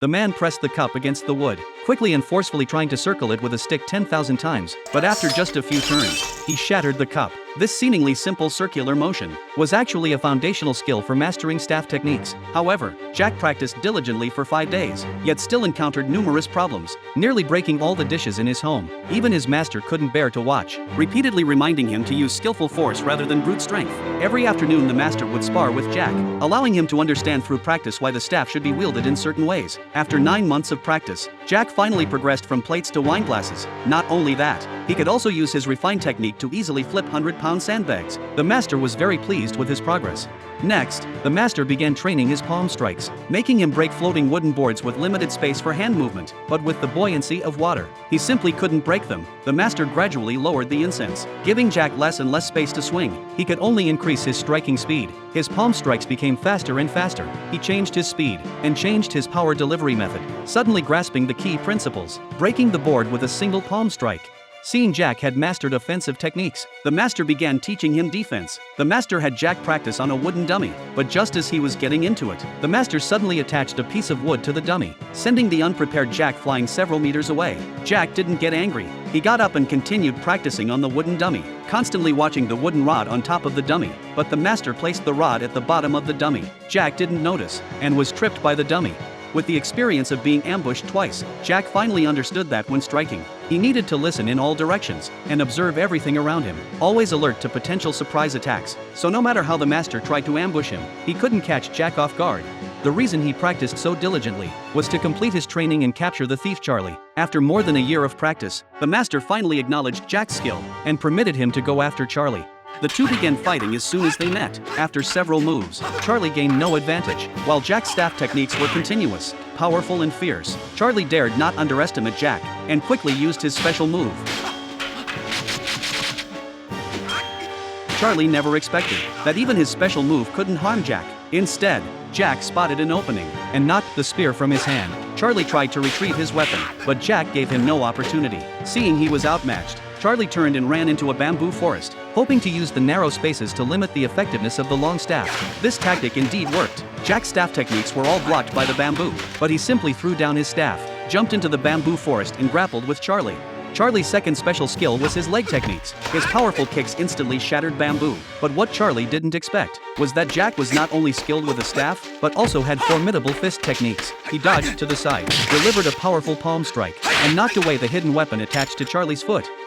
The man pressed the cup against the wood, quickly and forcefully trying to circle it with a stick 10,000 times, but after just a few turns, he shattered the cup. This seemingly simple circular motion was actually a foundational skill for mastering staff techniques. However, Jack practiced diligently for 5 days, yet still encountered numerous problems, nearly breaking all the dishes in his home. Even his master couldn't bear to watch, repeatedly reminding him to use skillful force rather than brute strength. Every afternoon the master would spar with Jack, allowing him to understand through practice why the staff should be wielded in certain ways. After 9 months of practice, Jack finally progressed from plates to wine glasses. Not only that, he could also use his refined technique to easily flip 100-pound sandbags. The master was very pleased with his progress. Next, the master began training his palm strikes, making him break floating wooden boards with limited space for hand movement, but with the buoyancy of water. He simply couldn't break them. The master gradually lowered the incense, giving Jack less and less space to swing. He could only increase his striking speed. His palm strikes became faster and faster. He changed his speed and changed his power delivery method, suddenly grasping the key principles, breaking the board with a single palm strike. Seeing Jack had mastered offensive techniques, the master began teaching him defense. The master had Jack practice on a wooden dummy, but just as he was getting into it, the master suddenly attached a piece of wood to the dummy, sending the unprepared Jack flying several meters away. Jack didn't get angry. He got up and continued practicing on the wooden dummy, constantly watching the wooden rod on top of the dummy, but the master placed the rod at the bottom of the dummy. Jack didn't notice, and was tripped by the dummy. With the experience of being ambushed twice, Jack finally understood that when striking, he needed to listen in all directions and observe everything around him, always alert to potential surprise attacks. So no matter how the master tried to ambush him, he couldn't catch Jack off guard. The reason he practiced so diligently was to complete his training and capture the thief Charlie. After more than a year of practice, the master finally acknowledged Jack's skill and permitted him to go after Charlie. The two began fighting as soon as they met. After several moves, Charlie gained no advantage, while Jack's staff techniques were continuous, powerful and fierce. Charlie dared not underestimate Jack, and quickly used his special move. Charlie never expected that even his special move couldn't harm Jack. Instead, Jack spotted an opening and knocked the spear from his hand. Charlie tried to retrieve his weapon, but Jack gave him no opportunity. Seeing he was outmatched, Charlie turned and ran into a bamboo forest, hoping to use the narrow spaces to limit the effectiveness of the long staff. This tactic indeed worked. Jack's staff techniques were all blocked by the bamboo, but he simply threw down his staff, jumped into the bamboo forest and grappled with Charlie. Charlie's second special skill was his leg techniques. His powerful kicks instantly shattered bamboo, but what Charlie didn't expect was that Jack was not only skilled with a staff, but also had formidable fist techniques. He dodged to the side, delivered a powerful palm strike, and knocked away the hidden weapon attached to Charlie's foot.